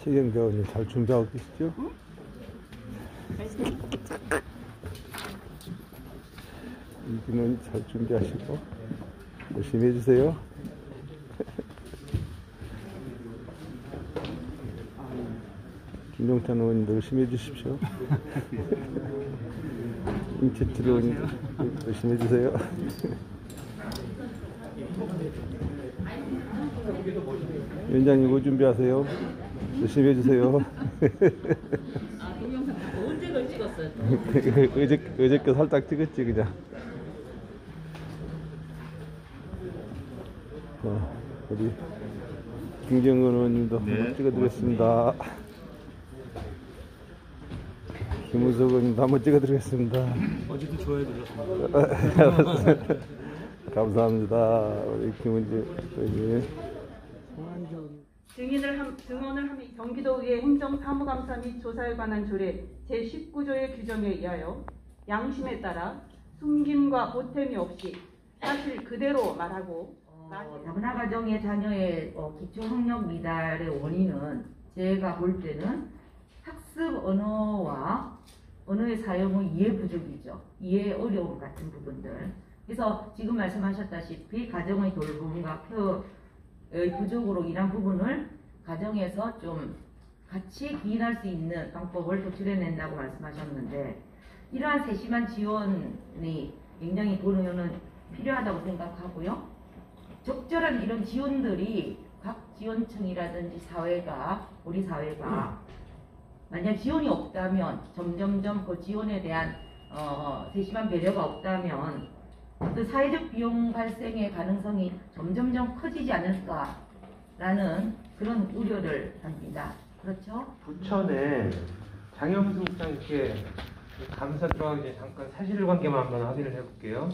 최경 배우님 잘 준비하고 계시죠? 응? 이기는 잘 준비하시고 열심히 해주세요. 김용탄 의원님도 열심히 해주십시오. 임채철 의원님 열심히 해주세요. 위원장님 뭐 준비하세요? 열심히 해주세요. 아, 동영상 언제 걸 찍었어요? 어저께 살짝 찍었지 그냥. 우리 김경은 의원님도 한번 찍어드리겠습니다. 김우석 의원님도 한번 찍어드리겠습니다. 어제도 좋아해 주셨습니다. 감사합니다. 우리 김은지 의원님. 증언을 하며 경기도의회 행정사무감사 및 조사에 관한 조례 제19조의 규정에 의하여 양심에 따라 숨김과 보탬이 없이 사실 그대로 말하고 다문화 가정의 자녀의 기초 학력 미달의 원인은 제가 볼 때는 학습 언어와 언어의 사용의 이해 부족이죠. 이해 어려움 같은 부분들. 그래서 지금 말씀하셨다시피 가정의 돌봄과 의 부족으로 인한 부분을 가정에서 좀 같이 기인할 수 있는 방법을 도출해낸다고 말씀하셨는데, 이러한 세심한 지원이 굉장히 저는 필요하다고 생각하고요. 적절한 이런 지원들이 각 지원청이라든지 우리 사회가 만약 지원이 없다면, 점점점 그 지원에 대한 세심한 배려가 없다면 그 사회적 비용 발생의 가능성이 점점점 커지지 않을까라는 그런 우려를 합니다. 그렇죠? 부천에 장영수 국장 이렇게 감사 들어가기 전에 잠깐 사실관계만 한번 확인을 해볼게요.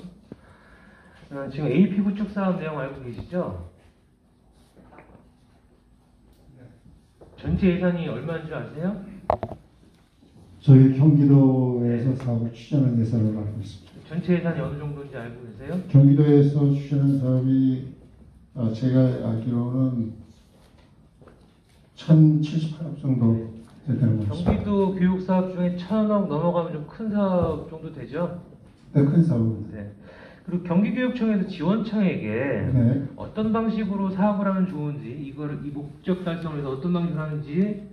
지금 AP 구축 사업 내용 알고 계시죠? 전체 예산이 얼마인 줄 아세요? 저희 경기도에서 사업을 추진하는 예산을 알고 있습니다. 전체 예산이 어느 정도인지 알고 계세요? 경기도에서 추진하는 사업이 제가 알기로는 1,078억 정도 되는 것 같습니다. 경기도 교육 사업 중에 1,000억 넘어가면 좀 큰 사업 정도 되죠? 네, 큰 사업입니다. 네. 그리고 경기교육청에서 지원청에게 네. 어떤 방식으로 사업을 하면 좋은지, 이 목적 달성을 위해서 어떤 방식으로 하는지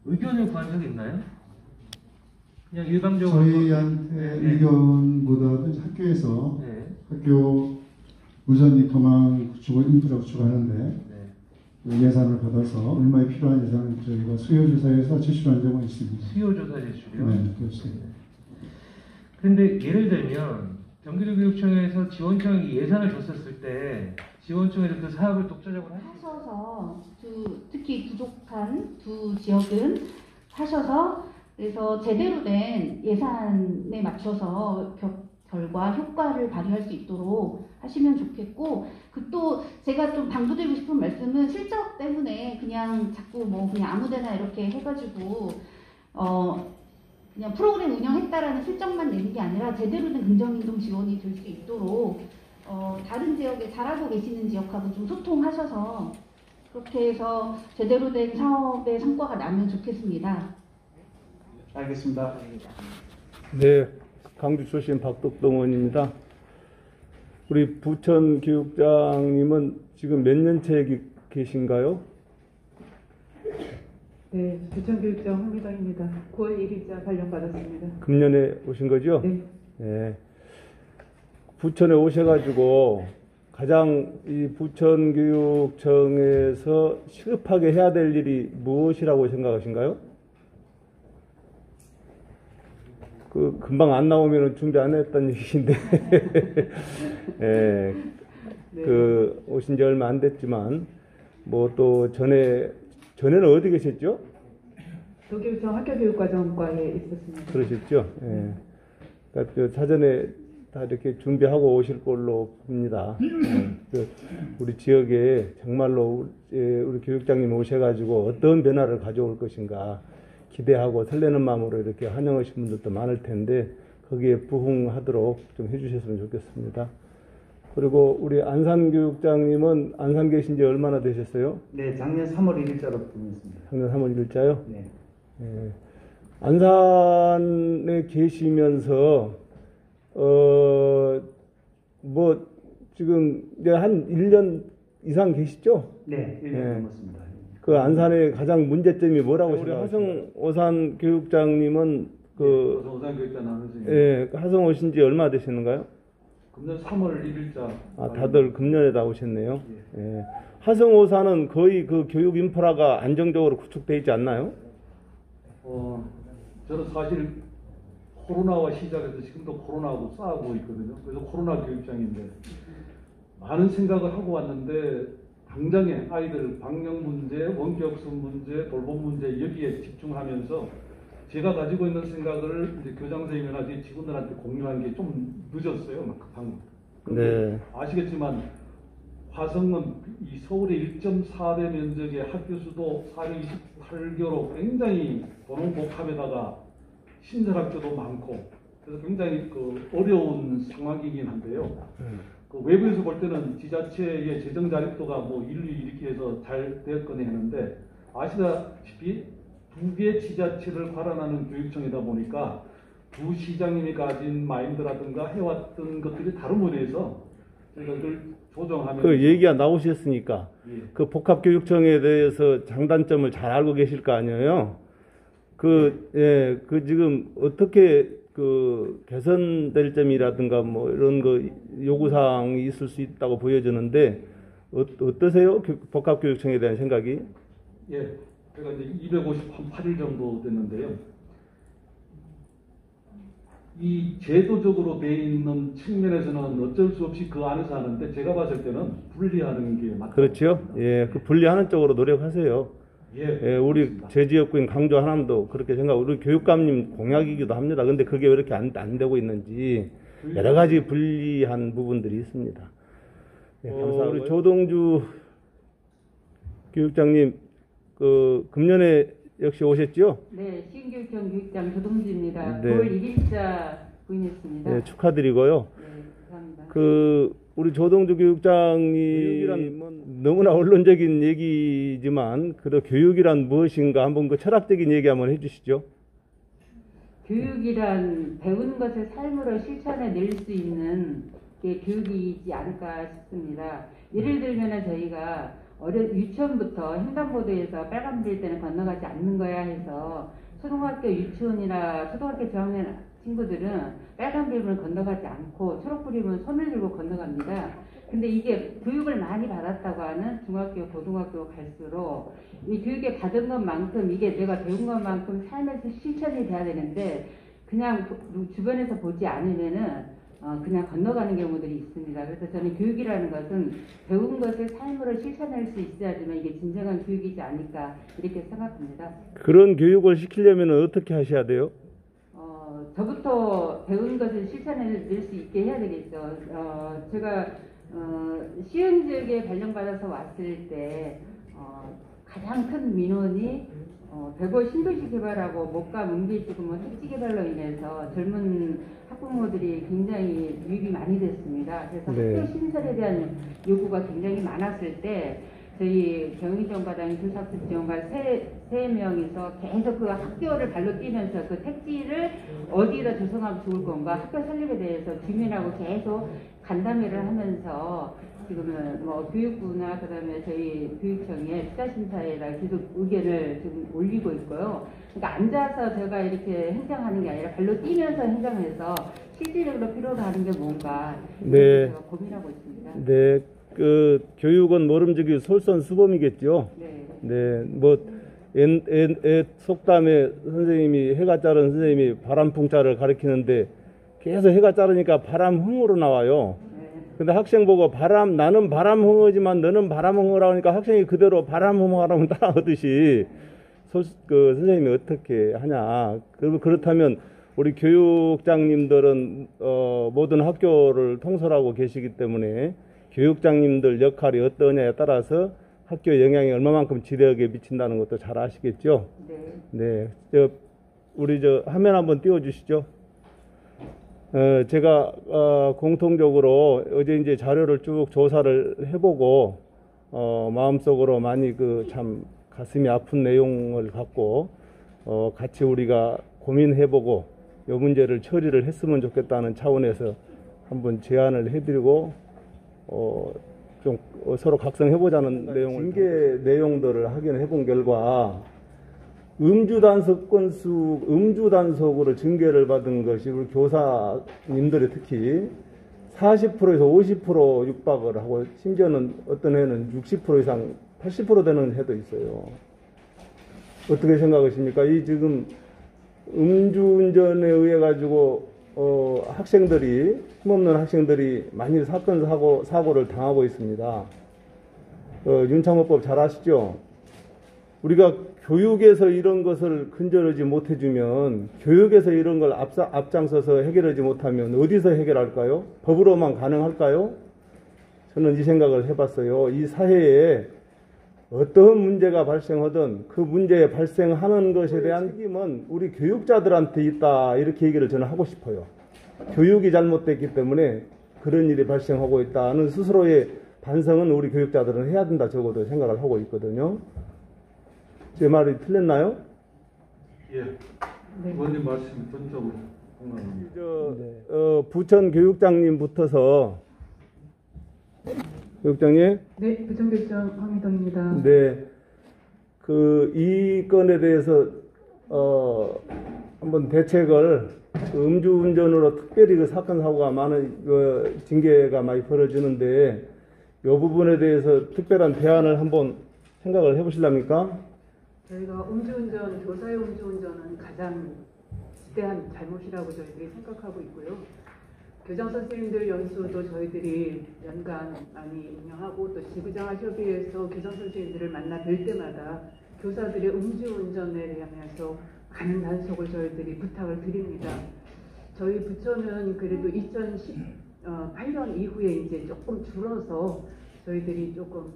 의견을 구한 적이 있나요? 그냥 일방적으로 저희한테 의견보다는 학교에서 네. 학교 우선 도망 구축을 인프라 구축을 하는데 네. 예산을 받아서 얼마에 필요한 예산을 저희가 수요조사에서 제출한 적은 있습니다. 수요조사 제출이요? 네, 그렇습니다. 그런데 예를 들면 경기도교육청에서 지원청이 예산을 줬었을 때 지원청에서 그 사업을 독자적으로 하셔서 특히 부족한 두 지역은 하셔서 그래서 제대로 된 예산에 맞춰서 결과 효과를 발휘할 수 있도록 하시면 좋겠고, 그 또 제가 좀 당부드리고 싶은 말씀은 실적 때문에 그냥 자꾸 그냥 아무데나 이렇게 해가지고 그냥 프로그램 운영했다라는 실적만 내는 게 아니라 제대로 된 긍정인동 지원이 될 수 있도록 다른 지역에 잘하고 계시는 지역하고 좀 소통하셔서 그렇게 해서 제대로 된 사업의 성과가 나면 좋겠습니다. 알겠습니다. 네, 강주 출신 박덕동 의원입니다. 우리 부천 교육장님은 지금 몇 년째 계신가요? 네, 부천교육장 황미당입니다. 9월 1일자 발령받았습니다. 금년에 오신 거죠? 네. 네. 부천에 오셔가지고 가장 이 부천교육청에서 시급하게 해야 될 일이 무엇이라고 생각하신가요? 금방 안 나오면 준비 안 했다는 얘기인데, 예, 오신 지 얼마 안 됐지만, 또 전에는 어디 계셨죠? 도교청 학교교육과정과에 있었습니다. 그러셨죠? 예. 그러니까 사전에 다 이렇게 준비하고 오실 걸로 봅니다. 우리 지역에 정말로 우리 교육장님 오셔가지고 어떤 변화를 가져올 것인가 기대하고 설레는 마음으로 이렇게 환영하신 분들도 많을 텐데 거기에 부응하도록 좀 해주셨으면 좋겠습니다. 그리고 우리 안산교육장님은 안산 계신 지 얼마나 되셨어요? 네, 작년 3월 1일자로 등록했습니다. 작년 3월 1일자요? 네. 예. 안산에 계시면서 뭐 지금 이제 한 1년 이상 계시죠? 네, 1년 네. 넘었습니다. 그 안산의 가장 문제점이 뭐라고 우리 생각하세요? 하성오산 교육장님은 그 오산 교육장 나누신 예, 하성 오신 지 얼마 되셨는가요? 금년 3월 1일자. 아, 다들 금년에 다 오셨네요. 예. 하성오산은 거의 그 교육 인프라가 안정적으로 구축되어 있지 않나요? 저는 사실 코로나와 시작해서 지금도 코로나하고 싸우고 있거든요. 그래서 코로나 교육장인데 많은 생각을 하고 왔는데 당장에 아이들 방역 문제, 원격수 문제, 돌봄 문제 여기에 집중하면서 제가 가지고 있는 생각을 이제 교장 선생님이나 제 직원들한테 공유한 게 좀 늦었어요. 막 급한. 네. 아시겠지만 화성은 이 서울의 1.4배 면적의 학교 수도 428개로 굉장히 도농복합에다가 신설학교도 많고 그래서 굉장히 그 어려운 상황이긴 한데요. 그 외부에서 볼 때는 지자체의 재정 자립도가 뭐 인류 이렇게 해서 잘 되었거니 하는데 아시다시피 두 개 지자체를 관할하는 교육청이다 보니까 두 시장님이 가진 마인드라든가 해왔던 것들이 다른 분야에서 저희가 늘 조정하면서 그 얘기가 나오셨으니까 예. 그 복합교육청에 대해서 장단점을 잘 알고 계실 거 아니에요? 예, 그 지금 어떻게 그 개선될 점이라든가 뭐 이런 거 요구사항이 있을 수 있다고 보여지는데 어떠세요? 복합교육청에 대한 생각이? 예, 제가 이제 258일 정도 됐는데요. 이 제도적으로 돼 있는 측면에서는 어쩔 수 없이 그 안에서 하는데 제가 봤을 때는 분리하는 게 맞다. 그렇죠. 예, 그 분리하는 쪽으로 노력하세요. 예, 우리 그렇습니다. 제 지역구인 강조 하남도 그렇게 생각하고 우리 교육감님 공약이기도 합니다. 근데 그게 왜 이렇게 안 되고 있는지 여러 가지 불리한 부분들이 있습니다. 예, 감사하고요. 우리 조동주 교육장님 그 금년에 역시 오셨죠? 네, 신교육청 교육장 조동주입니다. 네. 9월 1일자 부임했습니다. 네, 축하드리고요. 네, 감사합니다. 그 우리 조동주 교육장님은 너무나 언론적인 얘기지만 그래도 교육이란 무엇인가 한번 그 철학적인 얘기 한번 해주시죠. 교육이란 배운 것을 삶으로 실천해낼 수 있는 게 교육이지 않을까 싶습니다. 예를 들면 저희가 유치원부터 횡단보도에서 빨간불일 때는 건너가지 않는 거야 해서 초등학교 유치원이나 초등학교 저학년 친구들은 빨간불이면 건너가지 않고 초록불이면 손을 들고 건너갑니다. 근데 이게 교육을 많이 받았다고 하는 중학교, 고등학교 갈수록 이 교육에 받은 것만큼 이게 내가 배운 것만큼 삶에서 실천이 돼야 되는데 그냥 주변에서 보지 않으면은 그냥 건너가는 경우들이 있습니다. 그래서 저는 교육이라는 것은 배운 것을 삶으로 실천할 수 있어야지만 이게 진정한 교육이지 않을까 이렇게 생각합니다. 그런 교육을 시키려면 어떻게 하셔야 돼요? 저부터 배운 것을 실천해낼 수 있게 해야 되겠죠. 제가 시흥 지역에 발령받아서 왔을 때 가장 큰 민원이 대구 신도시 개발하고 목감 응대지구 뭐 택지 개발로 인해서 젊은 학부모들이 굉장히 유입이 많이 됐습니다. 그래서 네. 학교 신설에 대한 요구가 굉장히 많았을 때 저희 경희정과당 교사급 지원관 세 명이서 계속 그 학교를 발로 뛰면서 그 택지를 어디에다 조성하면 좋을 건가 학교 설립에 대해서 주민하고 계속 간담회를 하면서 지금은 뭐 교육부나 그다음에 저희 교육청에 투자심사에다 계속 의견을 지금 올리고 있고요. 그러니까 앉아서 제가 이렇게 행정하는 게 아니라 발로 뛰면서 행정해서 실질적으로 필요로 하는 게 뭔가 네. 제가 고민하고 있습니다. 네, 그 교육은 모름지기 솔선수범이겠죠. 네. 네, 뭐 속담에 선생님이 해가 자른 선생님이 바람풍자를 가리키는데 계속 해가 자르니까 바람흥으로 나와요. 근데 학생 보고 나는 바람흥어지만 너는 바람흥어라고 하니까 학생이 그대로 바람흥어라고 따라하듯이 그 선생님이 어떻게 하냐. 그렇다면 우리 교육장님들은 모든 학교를 통솔하고 계시기 때문에 교육장님들 역할이 어떠냐에 따라서 학교 영향이 얼마만큼 지력에 미친다는 것도 잘 아시겠죠? 네. 네. 우리 화면 한번 띄워주시죠. 제가 공통적으로 어제 이제 자료를 쭉 조사를 해보고 마음속으로 많이 그 참 가슴이 아픈 내용을 갖고 같이 우리가 고민해보고 이 문제를 처리를 했으면 좋겠다는 차원에서 한번 제안을 해드리고 좀 서로 각성해보자는 내용을 징계 내용들을 확인해본 결과 음주 단속 건수, 음주 단속으로 징계를 받은 것이 우리 교사님들이 특히 40%에서 50% 육박을 하고 심지어는 어떤 해는 60% 이상 80% 되는 해도 있어요. 어떻게 생각하십니까? 이 지금 음주운전에 의해 가지고 학생들이, 힘없는 학생들이 많이 사고를 당하고 있습니다. 윤창호법 잘 아시죠? 우리가 교육에서 이런 것을 근절하지 못해주면, 교육에서 이런 걸 앞장서서 해결하지 못하면 어디서 해결할까요? 법으로만 가능할까요? 저는 이 생각을 해봤어요. 이 사회에 어떤 문제가 발생하든 그 문제에 발생하는 것에 대한 책임은 우리 교육자들한테 있다, 이렇게 얘기를 저는 하고 싶어요. 교육이 잘못됐기 때문에 그런 일이 발생하고 있다는 스스로의 반성은 우리 교육자들은 해야 된다, 적어도 생각을 하고 있거든요. 제 말이 틀렸나요? 예. 의원님 말씀이 전적으로 공감합니다. 부천 교육장님부터서 교육장님. 네, 부천교육장 황미동입니다. 네, 이 건에 대해서 한번 대책을 음주운전으로 특별히 그 사건 사고가 많은 징계가 많이 벌어지는데 이 부분에 대해서 특별한 대안을 한번 생각을 해보실랍니까? 저희가 음주운전, 교사의 음주운전은 가장 지대한 잘못이라고 저희들이 생각하고 있고요. 교장 선생님들 연수도 저희들이 연간 많이 운영하고 또 지구장학협의회에서 교장 선생님들을 만나 뵐 때마다 교사들의 음주운전에 대하면서 많은 단속을 저희들이 부탁을 드립니다. 저희 부처는 그래도 2018년 이후에 이제 조금 줄어서 저희들이 조금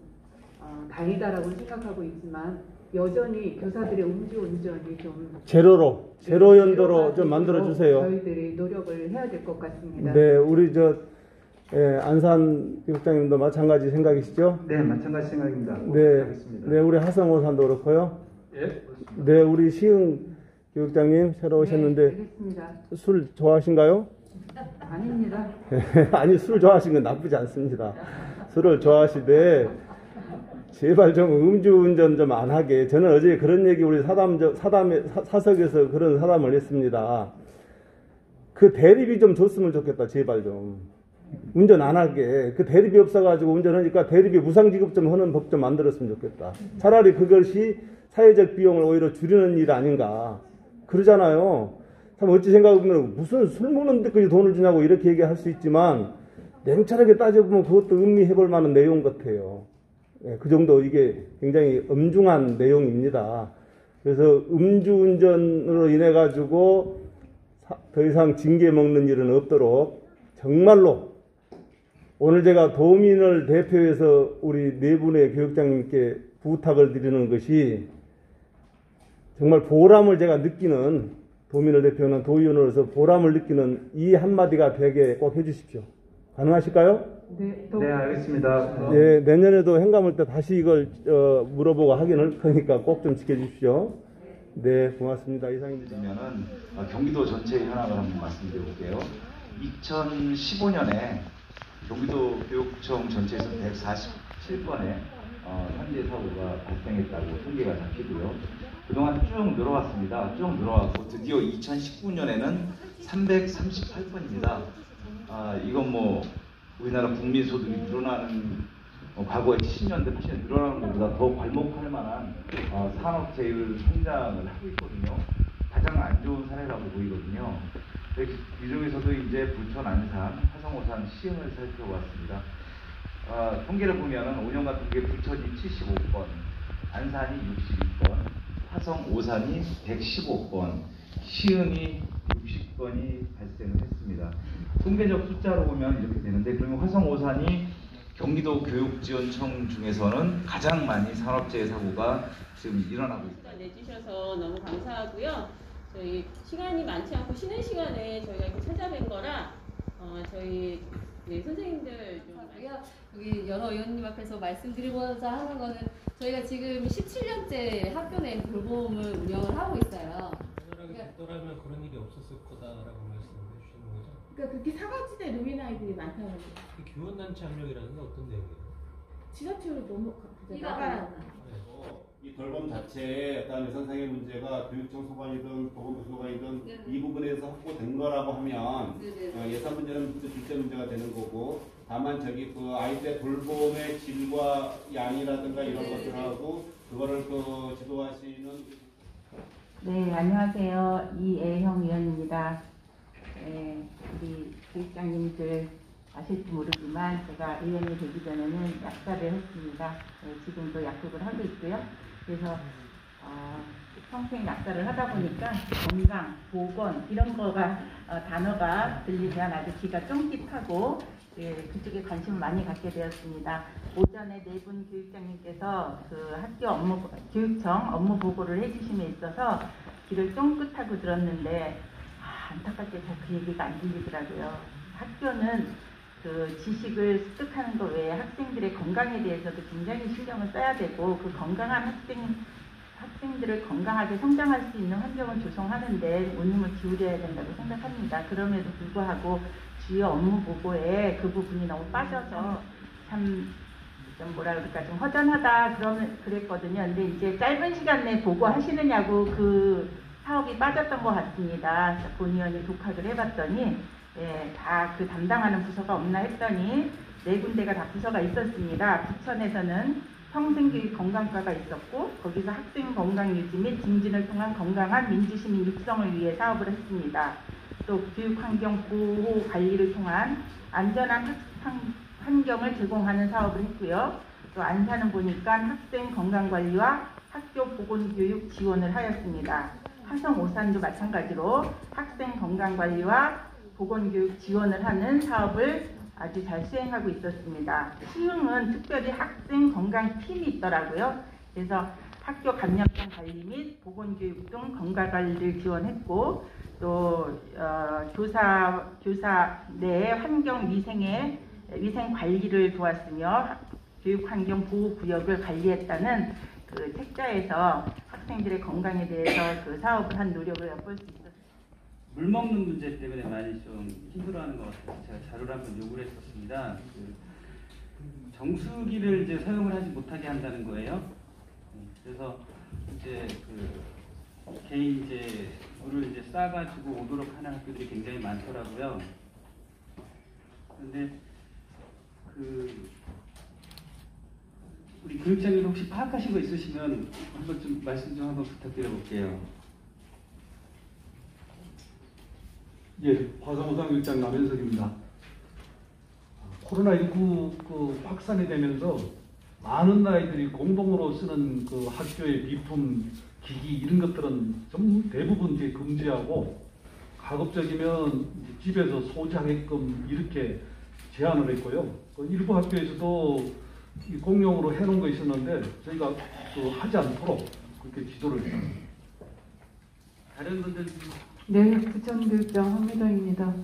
다행이다라고 생각하고 있지만 여전히 교사들의 음주운전이 좀 제로 연도로 좀 만들어 주세요. 저희들이 노력을 해야 될 것 같습니다. 네, 우리 안산 교육장님도 마찬가지 생각이시죠? 네, 마찬가지 생각입니다. 네, 우리 하성호 산도 그렇고요. 예. 네, 우리 시흥 교육장님 새로 오셨는데 알겠습니다. 술 좋아하신가요? 아닙니다. 아니, 술 좋아하시는 건 나쁘지 않습니다. 술을 좋아하시되 제발 좀 음주운전 좀 안 하게. 저는 어제 그런 얘기 우리 사석에서 그런 사담을 했습니다. 그 대립이 좀 줬으면 좋겠다. 제발 좀. 운전 안 하게. 그 대립이 없어가지고 운전하니까 대립이 무상지급 좀 하는 법 좀 만들었으면 좋겠다. 차라리 그것이 사회적 비용을 오히려 줄이는 일 아닌가. 그러잖아요. 참 어찌 생각해보면 무슨 술 먹는 데까지 돈을 주냐고 이렇게 얘기할 수 있지만 냉철하게 따져보면 그것도 음미해볼 만한 내용 같아요. 그 정도 이게 굉장히 엄중한 내용입니다. 그래서 음주운전으로 인해 가지고 더 이상 징계 먹는 일은 없도록 정말로 오늘 제가 도민을 대표해서 우리 네 분의 교육장님께 부탁을 드리는 것이 정말 보람을 제가 느끼는, 도민을 대표하는 도의원으로서 보람을 느끼는 이 한마디가 되게 꼭 해주십시오. 가능하실까요? 네, 네, 알겠습니다. 네, 내년에도 행감을 때 다시 이걸 물어보고 하기는 그러니까 꼭 좀 지켜주십시오. 네, 고맙습니다. 이상입니다. 그러면은 경기도 전체 현황을 한번 말씀드려볼게요. 2015년에 경기도 교육청 전체에서 147건의 현재 사고가 발생했다고 통계가 잡히고요. 그동안 쭉 늘어왔습니다. 쭉 늘어왔고 드디어 2019년에는 338건입니다. 이건 뭐 우리나라 국민 소득이 늘어나는 과거에 70년대, 80년대 늘어나는 것보다 더 괄목할 만한 산업 제휴 성장을 하고 있거든요. 가장 안 좋은 사례라고 보이거든요. 이 중에서도 이제 부천, 안산, 화성, 오산, 시흥을 살펴봤습니다. 통계를 보면은 5년간 통계 부천이 75건, 안산이 62건, 화성, 오산이 115건, 시흥이 60건이 발생을 했습니다. 통계적 숫자로 보면 이렇게 되는데, 그러면 화성, 오산이 경기도 교육지원청 중에서는 가장 많이 산업재해 사고가 지금 일어나고 있습니다. 내주셔서 너무 감사하고요. 저희 시간이 많지 않고 쉬는 시간에 저희가 이렇게 찾아뵌 거라 저희 네, 선생님들 좀 여기 여러 의원님 앞에서 말씀드리고자 하는 거는 저희가 지금 17년째 학교 내 돌봄을 운영을 하고 있어요. 그러면 그런 일이 없었을 거다라고 말씀해 주시는 거죠? 그러니까 그렇게 사각지대 노인 아이들이 많다는 거죠. 교원단체 합력이라는 건 어떤 내용이에요? 지자체로 너무 나가라. 이 돌봄 자체에 어떤 예산상의 문제가 교육청 소관이든 보건부 소관이든 이 부분에서 확보된 거라고 하면 예산 문제는 줄대 문제가 되는 거고, 다만 저기 그 아이들의 돌봄의 질과 양이라든가 이런 것들하고 그거를 그 지도하시는. 네, 안녕하세요. 이애형 위원입니다. 네, 우리 교육장님들 아실지 모르지만 제가 의원이 되기 전에는 약사를 했습니다. 네, 지금도 약국을 하고 있고요. 그래서 평생 약사를 하다 보니까 건강, 보건 이런 거가 단어가 들리면 아주 귀가 쫑긋하고 그쪽에 관심을 많이 갖게 되었습니다. 오전에 네 분 교육장님께서 그 학교 업무, 교육청 업무 보고를 해주심에 있어서 귀를 쫑긋하고 들었는데 안타깝게 잘 그 얘기가 안 들리더라고요. 학교는 그 지식을 습득하는 것 외에 학생들의 건강에 대해서도 굉장히 신경을 써야 되고, 그 건강한 학생들을 건강하게 성장할 수 있는 환경을 조성하는데 운용을 기울여야 된다고 생각합니다. 그럼에도 불구하고 주요 업무 보고에 그 부분이 너무 빠져서 좀 뭐라 그럴까 좀 허전하다 그랬거든요. 근데 이제 짧은 시간 내에 보고하시느냐고 그 사업이 빠졌던 것 같습니다. 본 의원이 독학을 해봤더니 다 그 담당하는 부서가 없나 했더니 네 군데가 다 부서가 있었습니다. 부천에서는 평생교육 건강과가 있었고, 거기서 학생 건강 유지 및 증진을 통한 건강한 민주시민 육성을 위해 사업을 했습니다. 또 교육환경 보호 관리를 통한 안전한 환경을 제공하는 사업을 했고요. 또 안산은 보니까 학생 건강관리와 학교 보건교육 지원을 하였습니다. 화성 오산도 마찬가지로 학생 건강관리와 보건교육 지원을 하는 사업을 아주 잘 수행하고 있었습니다. 시흥은 특별히 학생 건강팀이 있더라고요. 그래서 학교 감염병 관리 및 보건교육 등 건강관리를 지원했고, 또 교사 내 환경 위생 관리를 도왔으며 교육환경 보호구역을 관리했다는 그 책자에서 학생들의 건강에 대해서 그 사업을 한 노력을 엿볼 수 있었습니다. 물 먹는 문제 때문에 많이 좀 힘들어하는 것 같아서 제가 자료를 한번 요구를 했었습니다. 정수기를 이제 사용을 하지 못하게 한다는 거예요. 그래서 이제 그 개인 이제 물을 이제 싸가지고 오도록 하는 학교들이 굉장히 많더라고요. 그런데 그 우리 교육장님 혹시 파악하신 거 있으시면 한번 좀 말씀 좀 한번 부탁드려 볼게요. 예, 화성호상 교육장 남현석입니다. 코로나19 그 확산이 되면서 많은 아이들이 공동으로 쓰는 그 학교의 비품, 기기 이런 것들은 좀 대부분 이제 금지하고 가급적이면 집에서 소지하게끔 이렇게 제한을 했고요. 그 일부 학교에서도 공용으로 해놓은 거 있었는데 저희가 그 하지 않도록 그렇게 지도를 했습니다. 다른 분들. 네, 부천교육장 황미정입니다.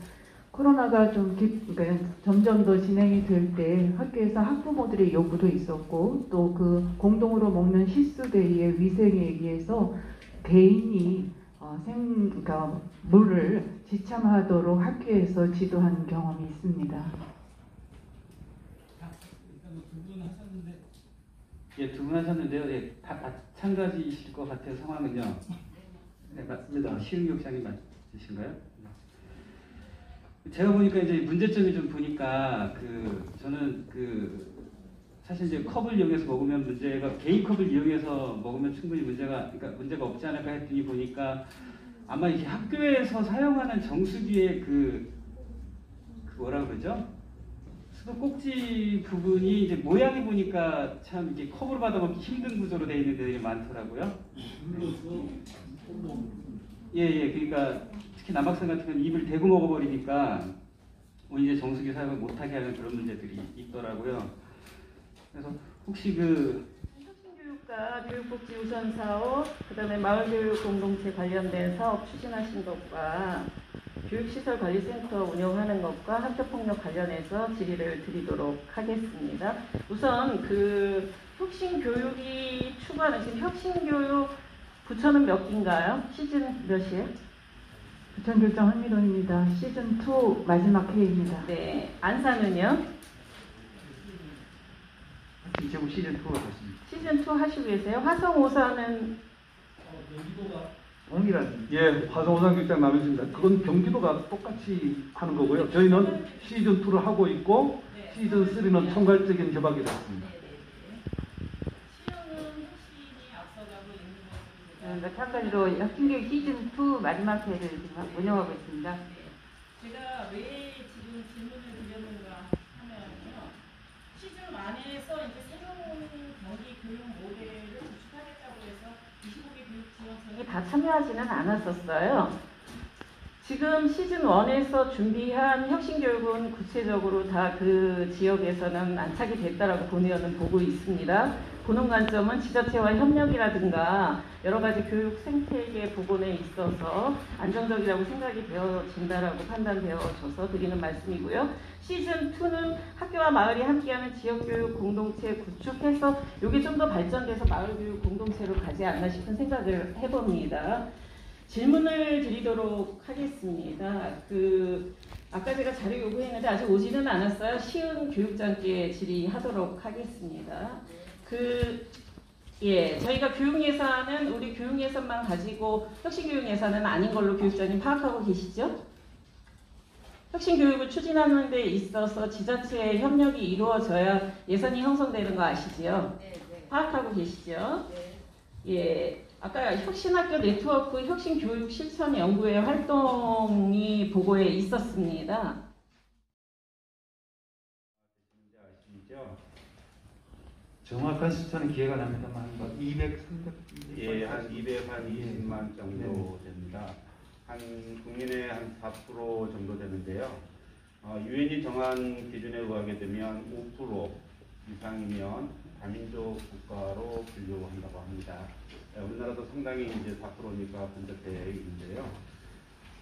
코로나가 그러니까 점점 더 진행이 될 때 학교에서 학부모들의 요구도 있었고, 또 그 공동으로 먹는 실수대의 위생에 의해서 개인이 그러니까 물을 지참하도록 학교에서 지도한 경험이 있습니다. 예, 두 분 하셨는데요. 예, 다 마찬가지이실 것 같아요. 상황은요. 네, 맞습니다. 시흥교육장님 맞으신가요? 제가 보니까 이제 문제점이 좀 보니까 저는 사실 이제 컵을 이용해서 먹으면 문제가, 개인 컵을 이용해서 먹으면 충분히 문제가 없지 않을까 했더니 보니까 아마 이게 학교에서 사용하는 정수기의 그 뭐라 그러죠? 수도 꼭지 부분이 이제 모양이 보니까 참 이게 컵으로 받아먹기 힘든 구조로 되어 있는 데들이 많더라고요. 예, 그러니까 특히 남학생 같은 경우는 입을 대고 먹어버리니까 이제 정수기 사용을 못하게 하는 그런 문제들이 있더라고요. 그래서 혹시 아까 교육복지 우선 사업, 그다음에 마을교육 공동체 관련된 사업 추진하신 것과 교육시설관리센터 운영하는 것과 학교폭력 관련해서 질의를 드리도록 하겠습니다. 우선 그 혁신교육이 추구하는 지금 혁신교육 부처는 몇 기인가요? 시즌 몇이에요? 부천교육장 한미동입니다. 시즌2 마지막 회의입니다. 네. 안사는요? 지금 시즌2가 됐습니다. 시즌2 하시고 계세요? 화성오사는 동일한. 예, 화성오산 교육장 남해집니다. 그건 경기도가 똑같이 하는 거고요. 저희는 시즌2를 하고 있고 시즌3는 총괄적인 협약이 됐습니다. 마찬가지로 혁신교육 시즌2 마지막 회를 지금 운영하고 있습니다. 제가 왜 지금 질문을 드렸는가 하면요. 시즌 1에서 이제 새로운 경기 교육 모델을 구축하겠다고 해서 25개 교육 지원청이 다 참여하지는 않았었어요. 지금 시즌 1에서 준비한 혁신교육은 구체적으로 다 그 지역에서는 안착이 됐다라고 본의원은 보고 있습니다. 보는 관점은 지자체와 협력이라든가 여러 가지 교육 생태계 복원에 있어서 안정적이라고 생각이 되어진다라고 판단되어져서 드리는 말씀이고요. 시즌 2는 학교와 마을이 함께하는 지역교육 공동체 구축해서 이게 좀 더 발전돼서 마을교육 공동체로 가지 않나 싶은 생각을 해봅니다. 질문을 드리도록 하겠습니다. 아까 제가 자료 요구했는데 아직 오지는 않았어요. 시은 교육장께 질의하도록 하겠습니다. 저희가 교육 예산은 우리 교육 예산만 가지고 혁신 교육 예산은 아닌 걸로 교육장님 파악하고 계시죠? 혁신 교육을 추진하는 데 있어서 지자체의 협력이 이루어져야 예산이 형성되는 거 아시죠? 네. 파악하고 계시죠? 네. 예. 아까 혁신학교 네트워크 혁신교육 실천 연구회 활동이 보고에 있었습니다. 정확한 숫자는 기회가 납니다만 200, 300 예, 한 220만 정도 됩니다. 한 국민의 한 4% 정도 되는데요. 유엔이 정한 기준에 의하게 되면 5% 이상이면 다민족 국가로 분류한다고 합니다. 우리나라도 상당히 이제 4%니까 분석되어 있는데요.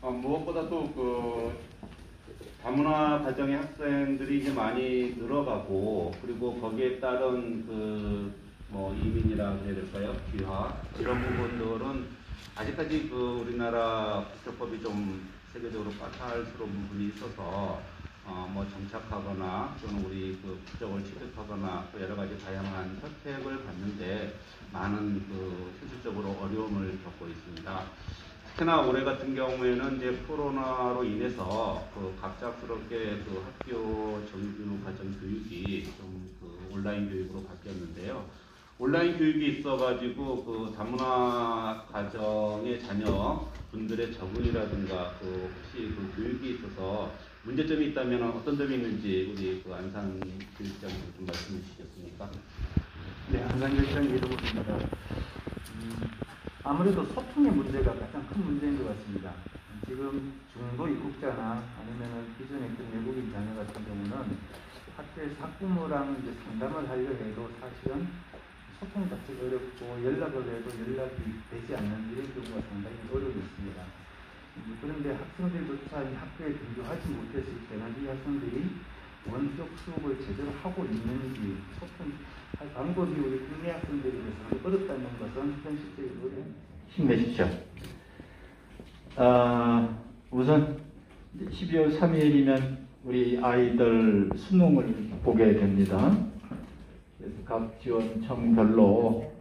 무엇보다도 다문화 가정의 학생들이 이제 많이 늘어가고, 그리고 거기에 따른 이민이라 해야 될까요? 귀화 이런 부분들은 아직까지 우리나라 국제법이 좀 세계적으로 까탈스러운 부분이 있어서 정착하거나 또는 우리 국적을 취득하거나 또 여러 가지 다양한 혜택을 받는데 많은 현실적으로 어려움을 겪고 있습니다. 특히나 올해 같은 경우에는 이제 코로나로 인해서 갑작스럽게 학교 정규 과정 교육이 좀 온라인 교육으로 바뀌었는데요. 온라인 교육이 있어가지고 다문화 가정의 자녀 분들의 적응이라든가 혹시 교육이 있어서 문제점이 있다면 어떤 점이 있는지 우리 안산 교육장님 좀 말씀해 주시겠습니까? 네, 안산 교육장 이러고있습니다. 아무래도 소통의 문제가 가장 큰 문제인 것 같습니다. 지금 중도 입국자나 아니면 기존에 있던 외국인 자녀 같은 경우는 학교에서 학부모랑 이제 상담을 하려 해도 사실은 소통 자체가 어렵고 연락을 해도 연락이 되지 않는 이런 경우가 상당히 어려움이 있습니다. 그런데 학생들조차 학교에 등교하지 못했을 때는 이 학생들이 원격 수업을 제대로 하고 있는지 소통할 방법이 우리 국내 학생들에게서 어렵다는 것은 현실적인 어려움. 힘내십시오. 우선 12월 3일이면 우리 아이들 수능을 보게 됩니다. 그래서 각 지원청별로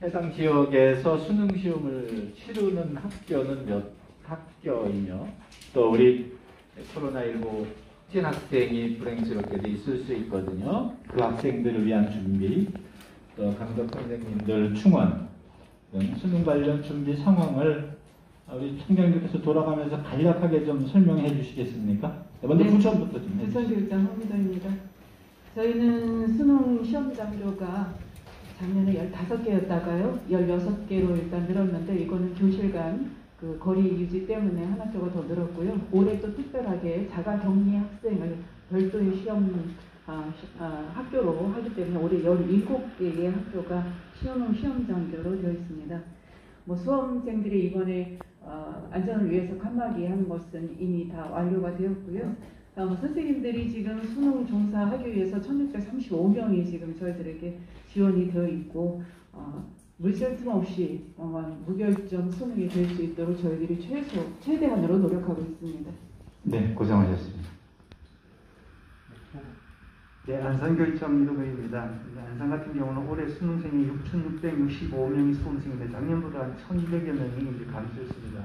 해당 지역에서 수능 시험을 치르는 학교는 몇 학교이며 또 우리 코로나19 확진 학생이 불행스럽게도 있을 수 있거든요. 그 학생들을 위한 준비, 또 감독 선생님들 충원 등 수능 관련 준비 상황을 우리 총장님께서 돌아가면서 간략하게 좀 설명해 주시겠습니까? 먼저 부천부터 좀 해주세요. 부천교육장 황미덕입니다. 저희는 수능 시험 장소가 작년에 15개였다가요 16개로 일단 늘었는데, 이거는 교실 간 거리 유지 때문에 한 학교가 더 늘었고요. 올해 또 특별하게 자가 격리 학생을 별도의 시험하는 학교로 하기 때문에 올해 17개의 학교가 수능 시험 장교로 되어 있습니다. 수험생들이 이번에 안전을 위해서 칸막이 한 것은 이미 다 완료가 되었고요. 선생님들이 지금 수능 종사하기 위해서 1635명이 지금 저희들에게 지원이 되어 있고 물질 틈 없이 무결점 수능이 될 수 있도록 저희들이 최대한으로 노력하고 있습니다. 네, 고생하셨습니다. 네, 안산교육청 이동호입니다. 안산 같은 경우는 올해 수능생이 6,665명이 수험생인데 작년보다 한 1,200여 명이 이제 감소했습니다.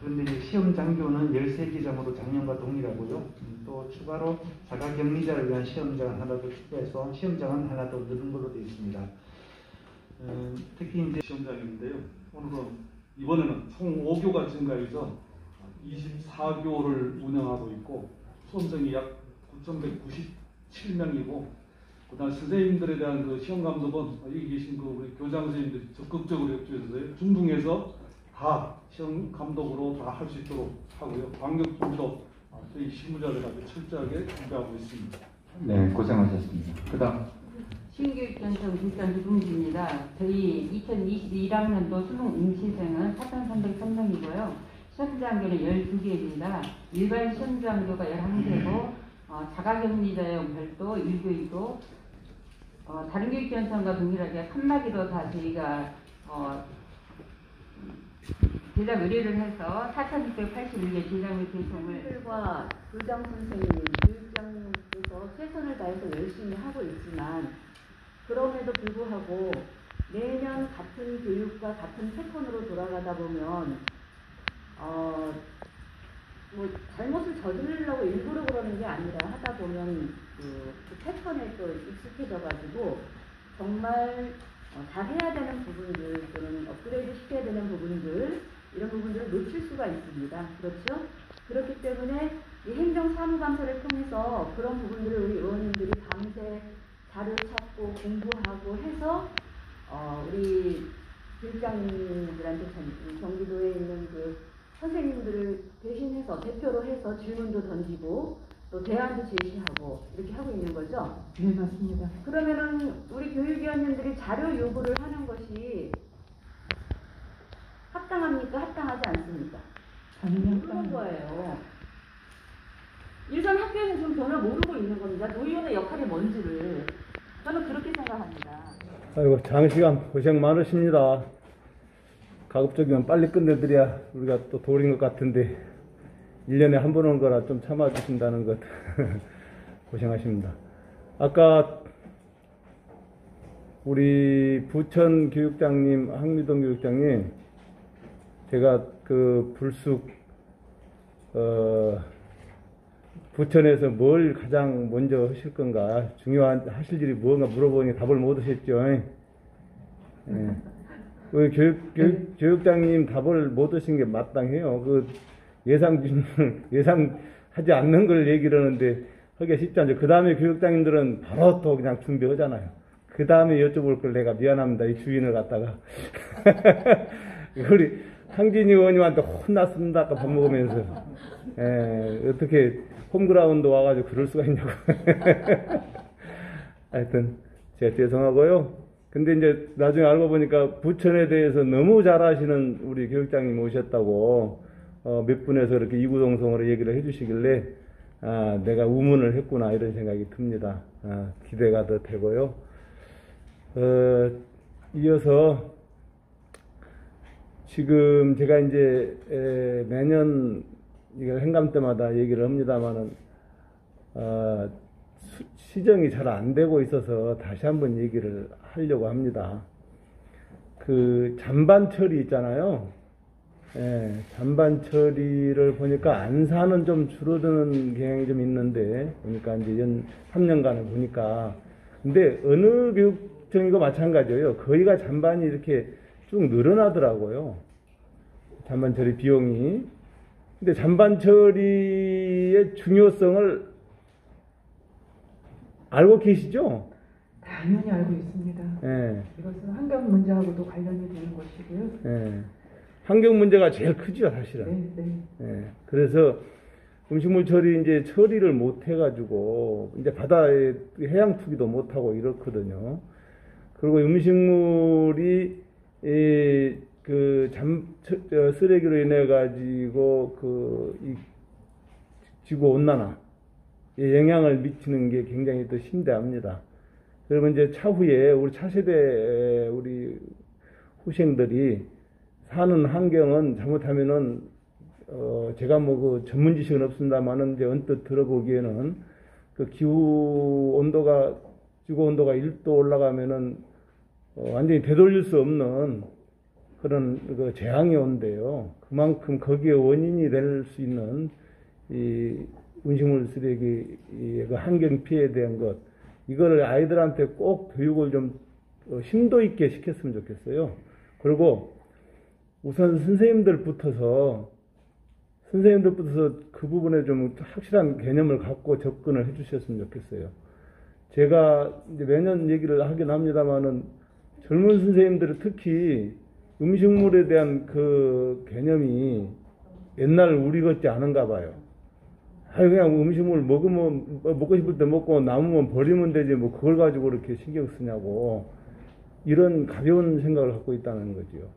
그런데 이제 시험 장교는 13개장으로 작년과 동일하고요. 또 추가로 자가격리자를 위한 시험장을 하나 더 추가해서 시험장은 하나 더 늘은 걸로 되어 있습니다. 특히 이제 시험장인데요. 오늘은 이번에는 총 5교가 증가해서 24교를 운영하고 있고 수험생이 약 9,197명이고 그다음 선생님들에 대한 그 시험 감독은 여기 계신 그 우리 교장 선생님들이 적극적으로 협조해서 중등에서 다 시험 감독으로 다 할 수 있도록 하고요. 방역분도 저희 실무자들한테 철저하게 준비하고 있습니다. 네, 고생하셨습니다. 그다음 신교육전청 국장 유봉주입니다. 저희 2021학년도 수능 응시생은 4,303명이고요. 시험장교는 12개입니다. 일반 시험장교가 11개고 자가격리자용 별도 1교이고 다른 교육전청과 동일하게 칸막이로 다 저희가 제작 의뢰를 해서 4,681개 제작물 개통을 교장 선생님, 교육장님께서 최선을 다해서 열심히 하고 있지만 그럼에도 불구하고 매년 같은 교육과 같은 패턴으로 돌아가다 보면 잘못을 저지르려고 일부러 그러는 게 아니라 하다 보면 그 패턴에 또 익숙해져가지고 정말 잘해야 되는 부분들 또는 업그레이드 시켜야 되는 부분들 이런 부분들을 놓칠 수가 있습니다. 그렇죠? 그렇기 때문에 이 행정사무감사를 통해서 그런 부분들을 우리 의원님들이 밤새 자료 찾고 공부하고 해서 우리 교육장님들한테 경기도에 있는 그 선생님들을 대신해서 대표로 해서 질문도 던지고 또 대안도 제시하고 이렇게 하고 있는 거죠? 네, 맞습니다. 그러면은 우리 교육위원님들이 자료 요구를 하는 것이 합당합니까? 합당하지 않습니까? 당연히 그런 거예요. 일선 학교에서 좀 변을 모르고 있는 겁니다. 노위원의 역할이 뭔지를 저는 그렇게 생각합니다. 아이고 장시간 고생 많으십니다. 가급적이면 빨리 끝내드려야 우리가 또 도울인 것 같은데 1년에 한 번 온 거라 좀 참아주신다는 것 고생하십니다. 아까 우리 부천 교육장님, 황미동 교육장님 제가 그 불쑥 부천에서 뭘 가장 먼저 하실 건가 중요한 하실 일이 뭔가 물어보니 답을 못 하셨죠. 예. 우리 교육장님 답을 못 하신 게 마땅해요. 그 예상하지 않는 걸 얘기를 하는데 하기가 쉽지 않죠. 그 다음에 교육장님들은 바로 또 그냥 준비하잖아요. 그 다음에 여쭤볼 걸 내가 미안합니다. 이 주인을 갖다가. 우리 황진희 의원님한테 혼났습니다. 아까 밥 먹으면서. 어떻게 홈그라운드 와가지고 그럴 수가 있냐고. 하여튼 제가 죄송하고요. 근데 이제 나중에 알고 보니까 부천에 대해서 너무 잘 아시는 우리 교육장님 오셨다고 몇 분에서 이렇게 이구동성으로 얘기를 해주시길래 내가 우문을 했구나 이런 생각이 듭니다. 기대가 더 되고요. 이어서 지금 제가 이제 매년 이걸 행감 때마다 얘기를 합니다만은 시정이 잘 안 되고 있어서 다시 한번 얘기를 하려고 합니다. 그 잔반 처리 있잖아요. 잔반 처리를 보니까 안산은 좀 줄어드는 경향이 좀 있는데 보니까 이제 3년간을 보니까 근데 어느 교육청이고 마찬가지예요. 거기가 잔반이 이렇게 쭉 늘어나더라고요. 잔반 처리 비용이. 근데 잔반 처리의 중요성을 알고 계시죠? 당연히 알고 있습니다. 이것은 환경 문제하고도 관련이 되는 것이고요. 환경 문제가 제일 크죠, 사실은. 네. 그래서 음식물 처리 이제 처리를 못 해가지고 이제 바다에 해양 투기도 못 하고 이렇거든요. 그리고 음식물이 쓰레기로 인해 가지고 이 지구 온난화에 영향을 미치는 게 굉장히 또 심대합니다. 그러면 이제 차후에 우리 차세대 우리 후생들이 사는 환경은 잘못하면은 제가 뭐 그 전문 지식은 없습니다만은 이제 언뜻 들어보기에는 그 지구 온도가 1도 올라가면은 완전히 되돌릴 수 없는 그런 그 재앙이 온대요. 그만큼 거기에 원인이 될 수 있는 이 음식물 쓰레기의 그 환경 피해에 대한 것, 이거를 아이들한테 꼭 교육을 좀 심도 있게 시켰으면 좋겠어요. 그리고 우선 선생님들부터서 그 부분에 좀 확실한 개념을 갖고 접근을 해 주셨으면 좋겠어요. 제가 이제 매년 얘기를 하긴 합니다만은 젊은 선생님들은 특히 음식물에 대한 그 개념이 옛날 우리 같지 않은가 봐요. 그냥 음식물 먹으면 먹고 싶을 때 먹고 남으면 버리면 되지 뭐 그걸 가지고 그렇게 신경 쓰냐고, 이런 가벼운 생각을 갖고 있다는 거죠.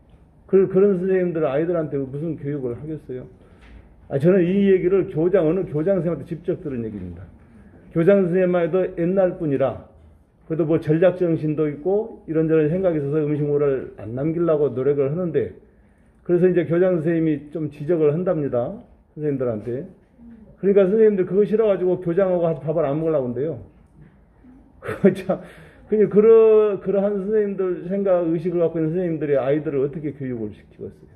그런 선생님들은 아이들한테 무슨 교육을 하겠어요? 저는 이 얘기를 어느 교장 선생님한테 직접 들은 얘기입니다. 교장 선생님만 해도 옛날 뿐이라 그래도 뭐 전략 정신도 있고 이런저런 생각이 있어서 음식물을 안 남기려고 노력을 하는데, 그래서 이제 교장 선생님이 좀 지적을 한답니다. 선생님들한테. 그러니까 선생님들 그거 싫어가지고 교장하고 밥을 안 먹으려고 한대요. 참, 그러한 선생님들 생각, 의식을 갖고 있는 선생님들이 아이들을 어떻게 교육을 시키겠어요.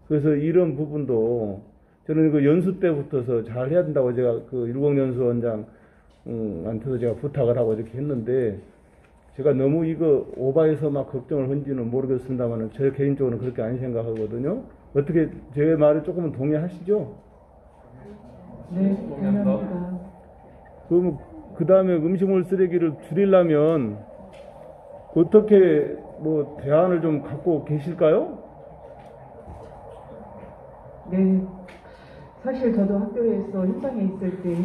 그래서 이런 부분도 저는 그 연수 때부터서 잘 해야 된다고 제가 그 율곡연수원장한테도 제가 부탁을 하고 이렇게 했는데, 제가 너무 이거 오바해서 막 걱정을 한지는 모르겠습니다만 저 개인적으로는 그렇게 안 생각하거든요. 어떻게 제 말에 조금은 동의하시죠? 네, 동의합니다. 그럼 그 다음에 음식물 쓰레기를 줄이려면 어떻게 뭐 대안을 좀 갖고 계실까요? 네, 사실 저도 학교에서 현장에 있을 때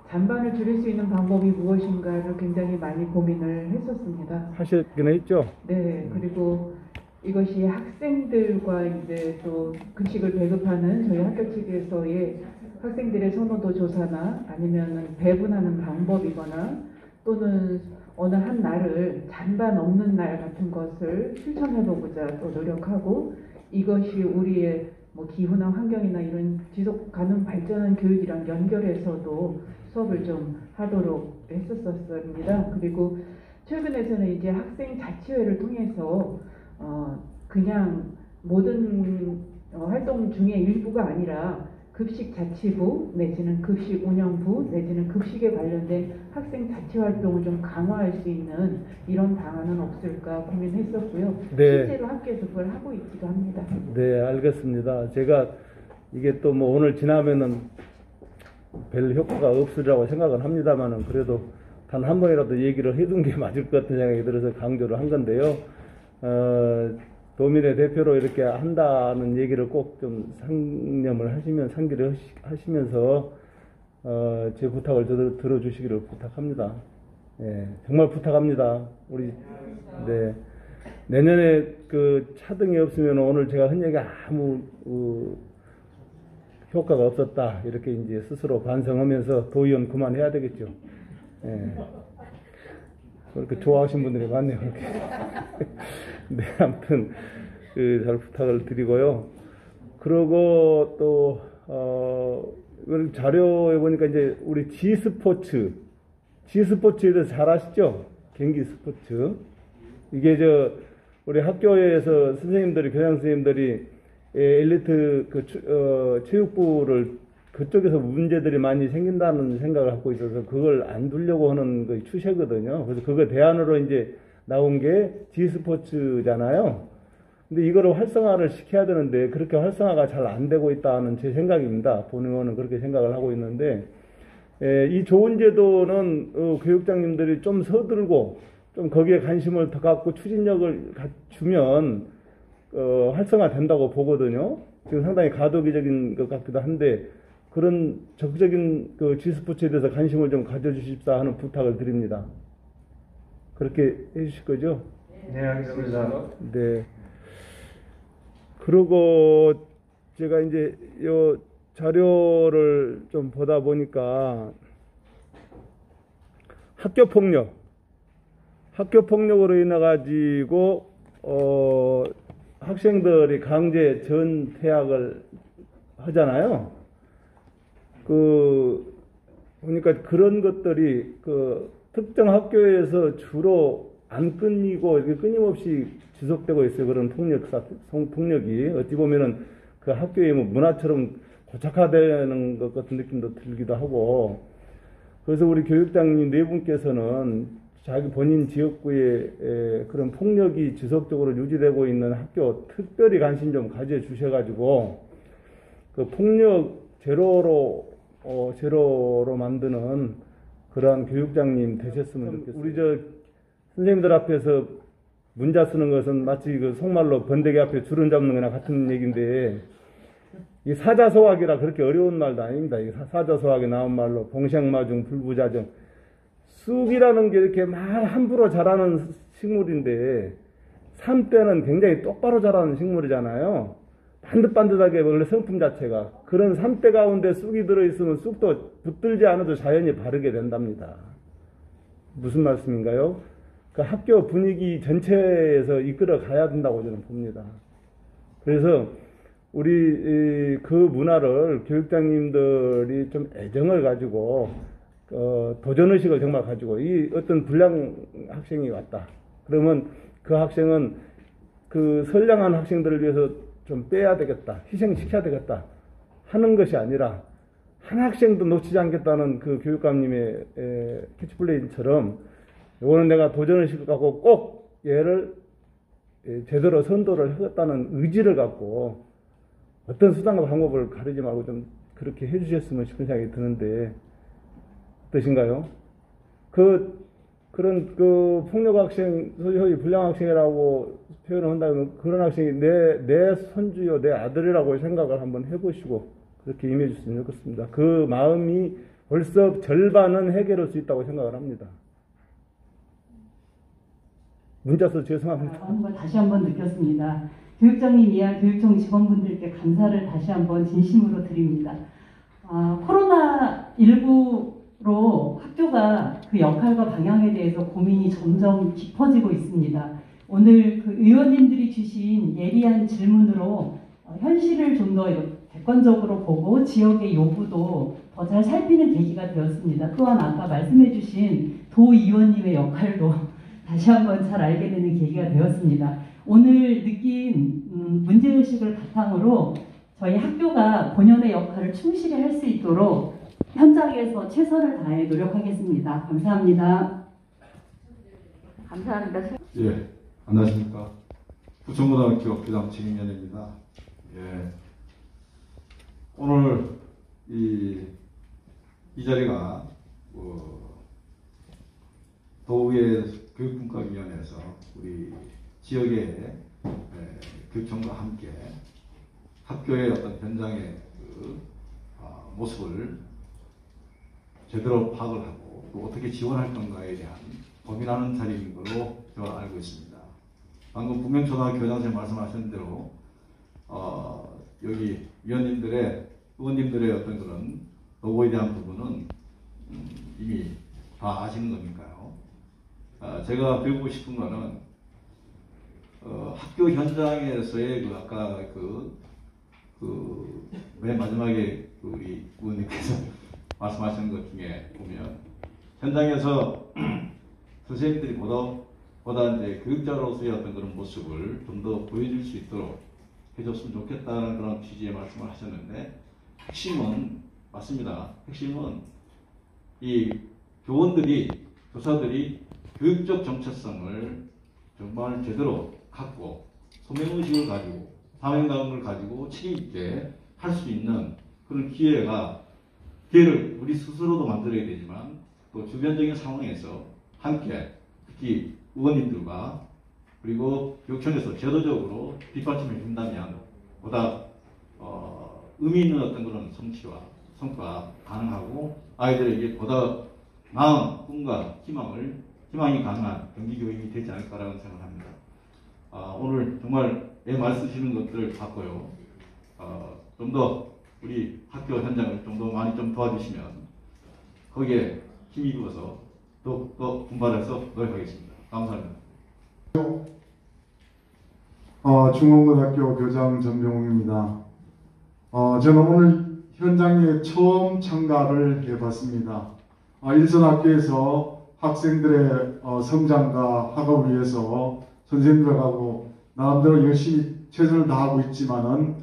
잔반을 줄일 수 있는 방법이 무엇인가를 굉장히 많이 고민을 했었습니다. 하셨긴 했죠? 네, 그리고 이것이 학생들과 이제 또 급식을 배급하는 저희 학교 측에서의 학생들의 선호도 조사나 아니면은 배분하는 방법이거나 또는 어느 한 날을 잔반 없는 날 같은 것을 실천해보고자 또 노력하고, 이것이 우리의 뭐 기후나 환경이나 이런 지속 가능 발전한 교육이랑 연결해서도 수업을 좀 하도록 했었습니다. 그리고 최근에서는 이제 학생 자치회를 통해서 그냥 모든 활동 중에 일부가 아니라 급식 자치부 내지는 급식 운영부 내지는 급식에 관련된 학생 자치 활동을 좀 강화할 수 있는 이런 방안은 없을까 고민했었고요. 네. 실제로 학교에서 그걸 하고 있기도 합니다. 네, 알겠습니다. 제가 이게 또 뭐 오늘 지나면은 별 효과가 없으리라고 생각은 합니다만은 그래도 단 한 번이라도 얘기를 해둔 게 맞을 것 같은 생각이 들어서 강조를 한 건데요. 도민의 대표로 이렇게 한다는 얘기를 꼭 좀 상기를 하시면서 제 부탁을 들어주시기를 부탁합니다. 예, 정말 부탁합니다. 우리 네, 내년에 그 차등이 없으면 오늘 제가 한 얘기 아무 효과가 없었다 이렇게 이제 스스로 반성하면서 도의원 그만해야 되겠죠. 예. 그렇게 좋아하시는 분들이 많네요. 네, 아무튼 잘 부탁을 드리고요. 그리고 또 자료에 보니까 이제 우리 G스포츠에 대해서 잘 아시죠? 경기 스포츠. 이게 우리 학교에서 선생님들이, 교장 선생님들이 엘리트 체육부를 그쪽에서 문제들이 많이 생긴다는 생각을 갖고 있어서 그걸 안 두려고 하는 그 추세거든요. 그래서 그거 대안으로 이제 나온 게 G스포츠잖아요. 근데 이거를 활성화를 시켜야 되는데 그렇게 활성화가 잘 안 되고 있다는 제 생각입니다. 본의원은 그렇게 생각을 하고 있는데, 이 좋은 제도는 교육장님들이 좀 서들고 좀 거기에 관심을 더 갖고 추진력을 주면 활성화 된다고 보거든요. 지금 상당히 가도기적인 것 같기도 한데 그런 적극적인 그 G스포츠에 대해서 관심을 좀 가져주십사 하는 부탁을 드립니다. 그렇게 해주실 거죠? 네, 알겠습니다. 네. 그리고 제가 이제 요 자료를 좀 보다 보니까 학교 폭력으로 인해 가지고 학생들이 강제 전퇴학을 하잖아요. 보니까 그런 것들이 특정 학교에서 주로 안 끊이고 이렇게 끊임없이 지속되고 있어요. 그런 폭력이 어찌 보면은 그 학교의 문화처럼 고착화되는 것 같은 느낌도 들기도 하고. 그래서 우리 교육장님 네 분께서는 자기 본인 지역구에 그런 폭력이 지속적으로 유지되고 있는 학교 특별히 관심 좀 가져 주셔가지고 그 폭력 제로로 만드는 그러한 교육장님 되셨으면 좋겠습니다. 우리 선생님들 앞에서 문자 쓰는 것은 마치 그 속말로 번데기 앞에 주름 잡는 거나 같은 얘기인데, 이 사자소학이라 그렇게 어려운 말도 아닙니다. 이 사자소학에 나온 말로 봉생마중 불부자정. 쑥이라는 게 이렇게 막 함부로 자라는 식물인데, 삶 때는 굉장히 똑바로 자라는 식물이잖아요. 반듯반듯하게 원래 성품 자체가. 그런 삶대 가운데 쑥이 들어있으면 쑥도 붙들지 않아도 자연히 바르게 된답니다. 무슨 말씀인가요? 그 학교 분위기 전체에서 이끌어 가야 된다고 저는 봅니다. 그래서 우리 그 문화를 교육장님들이 좀 애정을 가지고 도전의식을 정말 가지고 이 어떤 불량 학생이 왔다. 그러면 그 학생은 그 선량한 학생들을 위해서 좀 빼야 되겠다. 희생시켜야 되겠다. 하는 것이 아니라 한 학생도 놓치지 않겠다는 그 교육감님의 캐치플레이처럼 이거는 내가 도전의식을 갖고 꼭 얘를 제대로 선도를 하겠다는 의지를 갖고 어떤 수단과 방법을 가리지 말고 좀 그렇게 해주셨으면 싶은 생각이 드는데 어떠신가요? 그런 폭력학생, 소위 불량학생이라고 표현을 한다면 그런 학생이 내 손주요, 내 아들이라고 생각을 한번 해보시고 그렇게 임해 주셨으면 좋겠습니다. 그 마음이 벌써 절반은 해결할 수 있다고 생각을 합니다. 문자 써서 죄송합니다. 다시 한번 느꼈습니다. 교육장님 이하 교육청 직원분들께 감사를 다시 한번 진심으로 드립니다. 코로나19로 학교가 그 역할과 방향에 대해서 고민이 점점 깊어지고 있습니다. 오늘 그 의원님들이 주신 예리한 질문으로 현실을 좀 더 객관적으로 보고 지역의 요구도 더 잘 살피는 계기가 되었습니다. 또한 아까 말씀해 주신 도의원님의 역할도 다시 한번 잘 알게 되는 계기가 되었습니다. 오늘 느낀 문제의식을 바탕으로 저희 학교가 본연의 역할을 충실히 할 수 있도록 현장에서 최선을 다해 노력하겠습니다. 감사합니다. 감사합니다. 예, 안녕하십니까. 부천고등학교 교장 책임위원입니다. 예, 오늘 이 자리가 도의회 교육분과위원회에서 우리 지역의 교육청과 함께 학교의 어떤 현장의 모습을 제대로 파악을 하고 또 어떻게 지원할 건가에 대한 고민하는 자리인 걸로 제가 알고 있습니다. 방금 북명초등학교 교장선생님 말씀하신 대로 여기 위원님들의 의원님들의 어떤 그런 노고에 대한 부분은 이미 다 아시는 거니까요. 제가 배우고 싶은 거는 학교 현장에서의 아까 맨 마지막에 우리 의원님께서 말씀하시는 것 중에 보면 현장에서 선생님들이 보다 이제 교육자로서의 어떤 그런 모습을 좀 더 보여줄 수 있도록 해줬으면 좋겠다는 그런 취지의 말씀을 하셨는데 핵심은 맞습니다. 핵심은 이 교원들이 교사들이 교육적 정체성을 정말 제대로 갖고 소명의식을 가지고 사명감을 가지고 책임있게 할 수 있는 그런 기회를 우리 스스로도 만들어야 되지만 또 주변적인 상황에서 함께 특히 의원님들과 그리고 교육청에서 제도적으로 뒷받침해 준다면 보다 의미 있는 어떤 그런 성취와 성과 가능하고 아이들에게 보다 나은 꿈과 희망이 가능한 경기교육이 되지 않을까라는 생각을 합니다. 오늘 정말 내 말 쓰시는 것들을 봤고요. 좀 더 우리 학교 현장을 좀 더 많이 좀 도와주시면 거기에 힘이 입어서 더욱더 분발해서 노력하겠습니다. 감사합니다. 중원고등학교 교장 전병웅입니다. 저는 오늘 현장에 처음 참가를 해봤습니다. 일선학교에서 학생들의 성장과 학업을 위해서 선생님들하고 나름대로 열심히 최선을 다하고 있지만은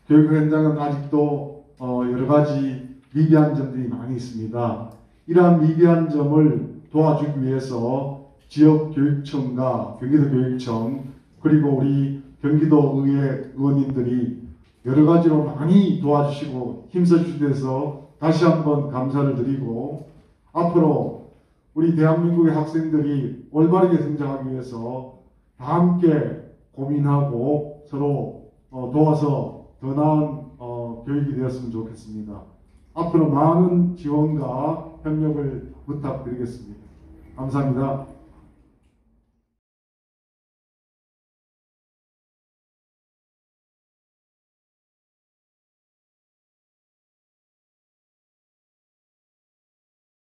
교육 현장은 아직도 여러 가지 미비한 점들이 많이 있습니다. 이러한 미비한 점을 도와주기 위해서 지역교육청과 경기도교육청 그리고 우리 경기도의회 의원님들이 여러 가지로 많이 도와주시고 힘써주셔서 다시 한번 감사를 드리고 앞으로 우리 대한민국의 학생들이 올바르게 성장하기 위해서 다 함께 고민하고 서로 도와서 더 나은 교육이 되었으면 좋겠습니다. 앞으로 많은 지원과 협력을 부탁드리겠습니다. 감사합니다.